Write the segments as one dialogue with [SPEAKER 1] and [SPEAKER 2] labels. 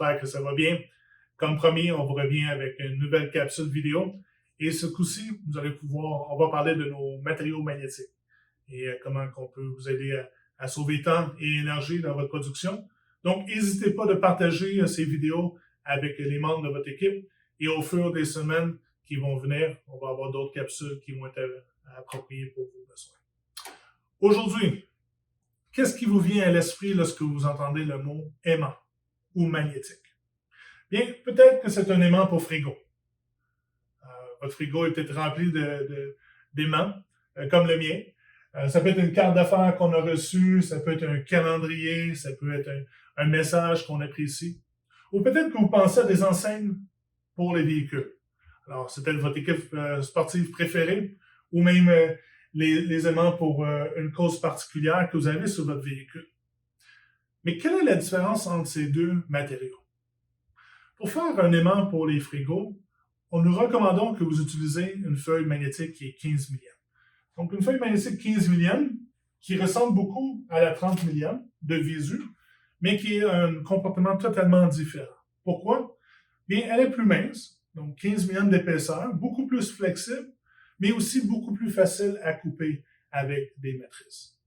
[SPEAKER 1] j'espère que ça va bien. Comme promis, on vous revient avec une nouvelle capsule vidéo. Et ce coup-ci, on va parler de nos matériaux magnétiques et comment on peut vous aider à sauver temps et énergie dans votre production. Donc, n'hésitez pas de partager ces vidéos avec les membres de votre équipe et au fur des semaines qui vont venir, on va avoir d'autres capsules qui vont être appropriées pour vos besoins. Aujourd'hui, qu'est-ce qui vous vient à l'esprit lorsque vous entendez le mot aimant ou magnétique? Bien, peut-être que c'est un aimant pour frigo. Votre frigo est peut-être rempli d'aimants, comme le mien. Ça peut être une carte d'affaires qu'on a reçue, ça peut être un calendrier, ça peut être un message qu'on apprécie. Ou peut-être que vous pensez à des enseignes pour les véhicules. Alors, c'est peut-être votre équipe sportive préférée ou même les aimants pour une cause particulière que vous avez sur votre véhicule. Mais quelle est la différence entre ces deux matériaux? Pour faire un aimant pour les frigos, nous recommandons que vous utilisez une feuille magnétique qui est 15 millièmes. Donc, une feuille magnétique 15 millièmes qui ressemble beaucoup à la 30 millièmes de visu, mais qui a un comportement totalement différent. Pourquoi? Bien, elle est plus mince, donc 15 millièmes d'épaisseur, beaucoup plus flexible, mais aussi beaucoup plus facile à couper avec des matrices.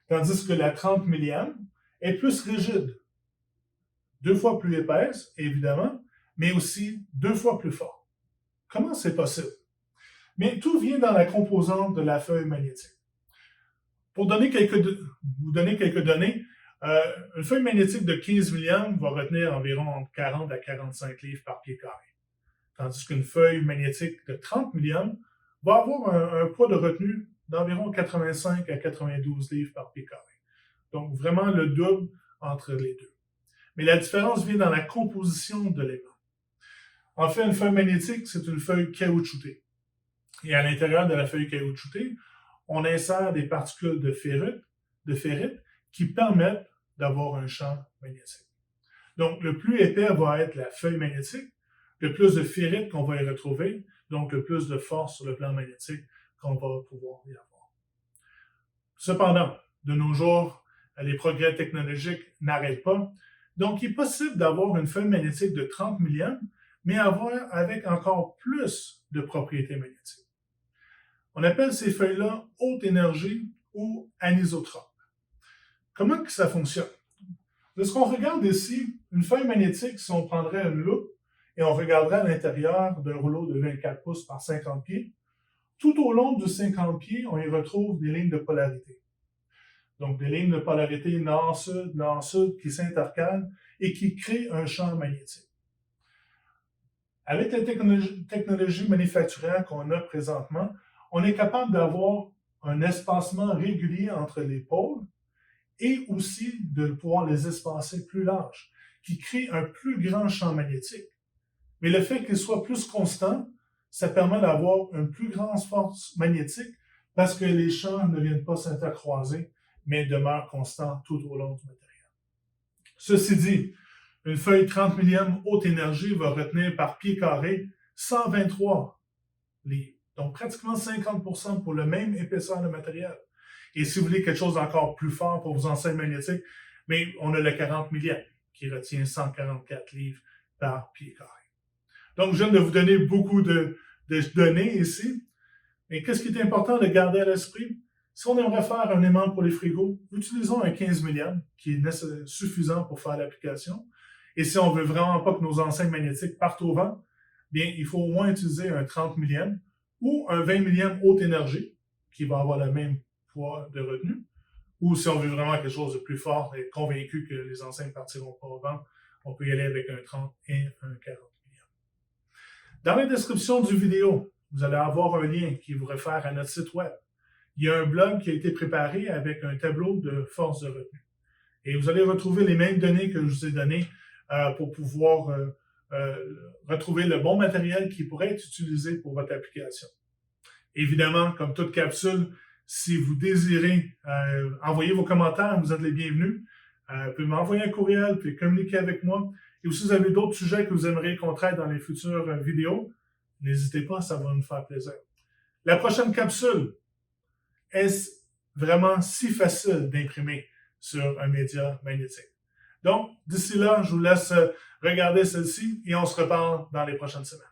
[SPEAKER 1] Tandis que la 30 millièmes est plus rigide, 2 fois plus épaisse, évidemment, mais aussi 2 fois plus forte. Comment c'est possible? Mais tout vient dans la composante de la feuille magnétique. Pour vous donner quelques données, une feuille magnétique de 15 millièmes va retenir environ entre 40 à 45 livres par pied carré. Tandis qu'une feuille magnétique de 30 millièmes va avoir un poids de retenue d'environ 85 à 92 livres par pied carré. Donc, vraiment le double entre les deux. Mais la différence vient dans la composition de l'aimant. En fait, une feuille magnétique, c'est une feuille caoutchoutée. Et à l'intérieur de la feuille caoutchoutée, on insère des particules de ferrite qui permettent d'avoir un champ magnétique. Donc, le plus épais va être la feuille magnétique, le plus de ferrite qu'on va y retrouver, donc le plus de force sur le plan magnétique qu'on va pouvoir y avoir. Cependant, de nos jours, les progrès technologiques n'arrêtent pas. Donc, il est possible d'avoir une feuille magnétique de 30 millièmes, mais avec encore plus de propriétés magnétiques. On appelle ces feuilles-là haute énergie ou anisotropes. Comment que ça fonctionne? De ce qu'on regarde ici, une feuille magnétique, si on prendrait une loupe et on regarderait à l'intérieur d'un rouleau de 24 pouces par 50 pieds, tout au long du 50 pieds, on y retrouve des lignes de polarité. Donc, des lignes de polarité nord-sud qui s'intercalent et qui créent un champ magnétique. Avec la technologie manufacturière qu'on a présentement, on est capable d'avoir un espacement régulier entre les pôles et aussi de pouvoir les espacer plus larges, qui crée un plus grand champ magnétique. Mais le fait qu'il soit plus constant, ça permet d'avoir une plus grande force magnétique parce que les champs ne viennent pas s'intercroiser, mais demeurent constants tout au long du matériel. Ceci dit, une feuille 30 millièmes haute énergie va retenir par pied carré 123 livres. Donc, pratiquement 50% pour le même épaisseur de matériel. Et si vous voulez quelque chose d'encore plus fort pour vos enseignes magnétiques, mais on a le 40 millièmes qui retient 144 livres par pied carré. Donc, je viens de vous donner beaucoup de données ici. Mais qu'est-ce qui est important de garder à l'esprit? Si on aimerait faire un aimant pour les frigos, utilisons un 15 millièmes qui est suffisant pour faire l'application. Et si on veut vraiment pas que nos enseignes magnétiques partent au vent, bien, il faut au moins utiliser un 30 millièmes ou un 20 millièmes haute énergie qui va avoir le même poids de retenue. Ou si on veut vraiment quelque chose de plus fort et convaincu que les enseignes partiront pas au vent, on peut y aller avec un 30 et un 40 millièmes. Dans la description du vidéo, vous allez avoir un lien qui vous réfère à notre site web. Il y a un blog qui a été préparé avec un tableau de force de retenue. Et vous allez retrouver les mêmes données que je vous ai données pour pouvoir retrouver le bon matériel qui pourrait être utilisé pour votre application. Évidemment, comme toute capsule, si vous désirez envoyer vos commentaires, vous êtes les bienvenus. Vous pouvez m'envoyer un courriel, vous pouvez communiquer avec moi. Et si vous avez d'autres sujets que vous aimeriez qu'on traite dans les futures vidéos, n'hésitez pas, ça va nous faire plaisir. La prochaine capsule, est-ce vraiment si facile d'imprimer sur un média magnétique? Donc, d'ici là, je vous laisse regarder celle-ci et on se reparle dans les prochaines semaines.